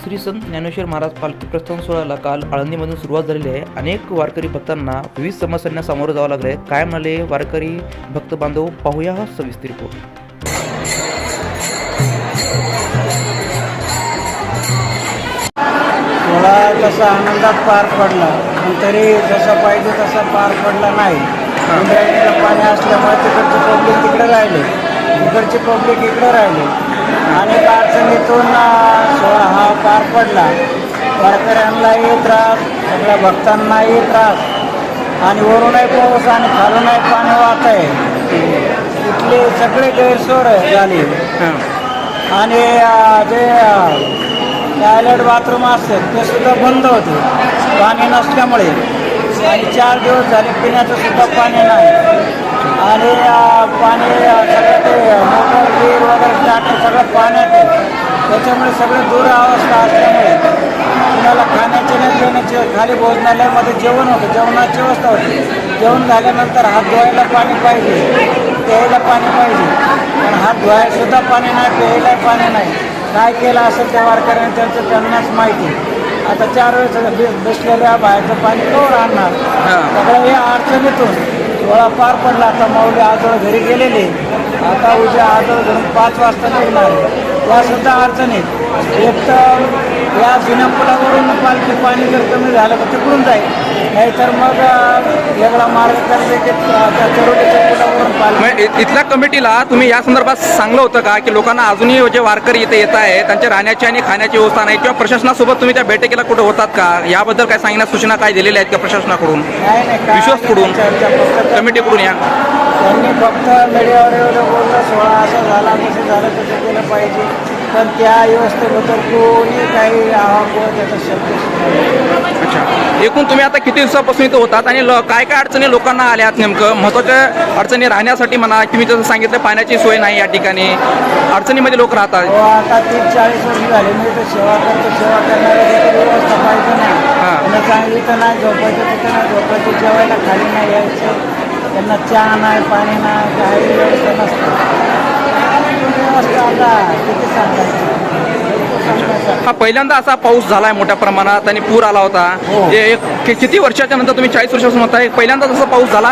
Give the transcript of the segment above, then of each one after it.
श्री संत ज्ञानेश्वर महाराज पालखी प्रस्थान सोहळ्याला काल आळंदीमधून सुरुवात झालेली आहे. अनेक वारकरी भक्तांना विविध समस्यांना सामोरं जावं लागलं आहे. काय म्हणाले वारकरी भक्त बांधव, पाहूया हा सविस्तर रिपोर्ट. सोहळा तसा आनंदात पार पडला, पण तरी जसं पाहिजे तसा पार पडला नाही. इंद्रायणीला पाणी असल्यामुळे तिकडचे पब्लिक तिकडे राहिले, इकडचे पब्लिक इकडे राहिले. अनेक अडचणीतून सोहळा हा पार पडला. वारकऱ्यांनाही त्रास, सगळ्या भक्तांनाही त्रास, आणि वरूनही पाऊस आणि खालूनही पाणी वाहत आहे. इथले सगळे गैरसोय झाले. आणि जे टॉयलेट बाथरूम असतात ते सुद्धा बंद होते पाणी नसल्यामुळे. आणि 4 दिवस झाले पिण्याचं सुद्धा पाणी नाही. आणि पाणी सगळं ते मोटर वीर वगैरे टाकलं सगळं पाण्यात आहे. त्याच्यामुळे सगळं दुरावस्था असल्यामुळे कुणाला खाण्याची नाही पिण्याची. खाली भोजनालयामध्ये जेवण होतं, जेवणाची व्यवस्था होती. जेवण झाल्यानंतर हात धुवायला पाणी पाहिजे, प्यायला पाणी पाहिजे, पण हात धुवायलासुद्धा पाणी नाही, प्यायला पाणी नाही. काय केलं असेल त्या वारकऱ्यांनी त्यांनाच माहिती. आता 4 वेळेस बसलेल्या बाहेरचं पाणी कवर आणणार. सगळ्या या अडचणीतून सोहळा पार पडला. आता माऊली आजोळ घरी गेलेले, आता उद्या आजोळ घरून 5 वाजता निघणार. यासुद्धा अडचणीत. एक तर या जुन्या पुलावरून पालखी पाणी जर कमी झालं तर तिकडून जाईल, नाहीतर मग वेगळा मार्ग करते की त्या चरोलीच्या पुलावरून पालखी. इथल्या कमिटीला तुम्ही या संदर्भात सांगलं होतं का की लोकांना अजूनही जे वारकरी इथे येत आहे त्यांच्या राहण्याची आणि खाण्याची व्यवस्था नाही, किंवा प्रशासनासोबत तुम्ही त्या बैठकीला कुठे होतात का? याबद्दल काय सांगण्यात सूचना काय दिलेल्या आहेत का प्रशासनाकडून, विश्वासकडून, कमिटीकडून? या त्यांनी फक्त मीडियावर एवढं बोललं सोहळा असं झाला, कसं झालं, कसं केलं पाहिजे, पण त्या व्यवस्थेबद्दल कोणी काही आवाज त्याचा शब्द. अच्छा, एकूण तुम्ही आता किती दिवसापासून इथं होतात आणि काय काय अडचणी लोकांना आल्यात? नेमकं महत्त्वाच्या अडचणी राहण्यासाठी म्हणा, की मी जसं सांगितलं पाण्याची सोय नाही या ठिकाणी, अडचणीमध्ये लोक राहतात. हो, आता 30-40 वर्ष झाले मी तर सेवा करतो. सेवा करणाऱ्या व्यवस्था पाहिजे नाही. चांगली तर नाही झोपायचं, तिथं नाही झोपायचं, जेवायला खाली नाही यायचं, त्यांना चहा नाही, पाणी नाही, काही व्यवस्था नसते. व्यवस्था आता किती सांगायचं. हा पहिल्यांदा असा पाऊस झालाय मोठ्या प्रमाणात आणि पूर आला होता. किती वर्षाच्या नंतर तुम्ही 40 वर्षापासून म्हणताय पहिल्यांदा जसा पाऊस झाला?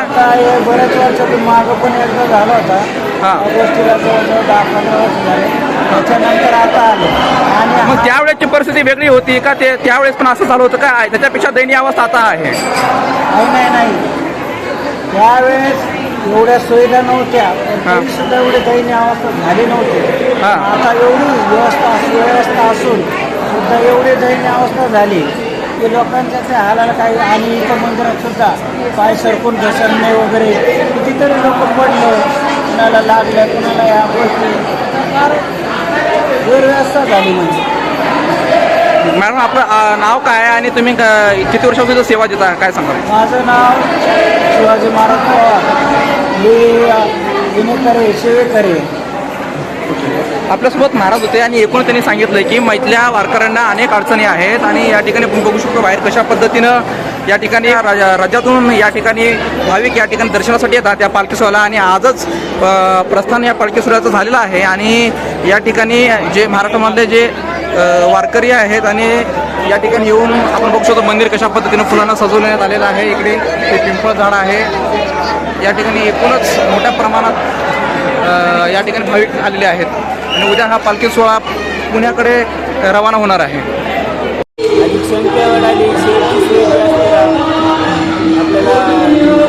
बऱ्याच वर्षातून मागं पण एकदा झाला होता. गोष्टीला जवळजवळ 10-15 वर्ष झाले. त्याच्यानंतर आता आलं. आणि मग त्यावेळेसची परिस्थिती वेगळी होती का? त्यावेळेस पण असं झालं होतं का? त्याच्यापेक्षा दयनीय अवस्था आता आहे? नाही, त्यावेळेस एवढ्या सुविधा नव्हत्या, तरी सुद्धा एवढी दयनीय अवस्था झाली नव्हती. आता एवढी व्यवस्था असून सुद्धा एवढी दयनीय अवस्था झाली की लोकांच्या त्या हालाला काही. आणि इथं मंदिरात सुद्धा पाय सरकून घसरणे वगैरे कितीतरी लोक पडले, कुणाला लागल्या, कुणाला ह्या गोष्टी व्यवस्था झाली. म्हणजे मॅडम आपलं नाव काय आहे आणि तुम्ही किती वर्षापासून सेवा देता, काय सांगाल? माझं नाव शिवाजी महाराज पवार, मी विनेकरे सेवेकरे. आपल्यासोबत महाराज होते आणि एकूण त्यांनी सांगितलं की मैथल्या वारकऱ्यांना अनेक अडचणी आहेत आणि या ठिकाणी आपण बघू शकतो बाहेर कशा पद्धतीनं या ठिकाणी राज्यातून या ठिकाणी भाविक या ठिकाणी दर्शनासाठी येतात त्या पालखी सोहळ्याला. आणि आजच प्रस्थान या पालखी सोहळ्याचं झालेलं आहे. आणि या ठिकाणी जे महाराष्ट्रामधले जे वारकरी आहेत आणि या ठिकाणी येऊन आपण बघू शकतो मंदिर कशा पद्धतीनं फुलांना सजवण्यात आलेलं आहे. इकडे ते पिंपळ झाड आहे. या ठिकाणी एकूणच मोठ्या प्रमाणात या ठिकाणी भाविक आलेले आहेत आणि उद्या हा पालखी सोहळा पुण्याकडे रवाना होणार आहे. संख्या वाढाली, शेअरची सोय करा, आपल्याला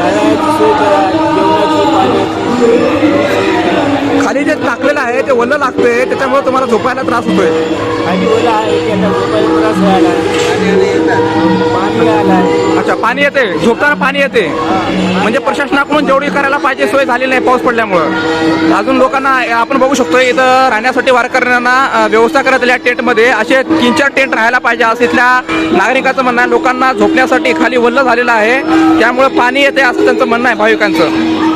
राहण्याची सोय करा, जेवणाची, पाण्याची. खाली जे टाकलेलं आहे ते ओलं लागतंय, त्याच्यामुळे तुम्हाला झोपायला त्रास होतोय. आणि ओला आहे की आता झोपायला त्रास व्हायला, पाणी आला. अच्छा, पाणी येते, झोपताना पाणी येते. म्हणजे प्रशासनाकडून जेवढी करायला पाहिजे सोय झालेली नाही पाऊस पडल्यामुळं. अजून लोकांना आपण बघू शकतो इथं राहण्यासाठी वारकऱ्यांना व्यवस्था करत आली टेंटमध्ये. असे 3-4 टेंट राहायला पाहिजे असं इथल्या नागरिकांचं म्हणणं आहे. लोकांना झोपण्यासाठी खाली ओलं झालेलं आहे, त्यामुळे पाणी येते असं त्यांचं म्हणणं आहे भाविकांचं.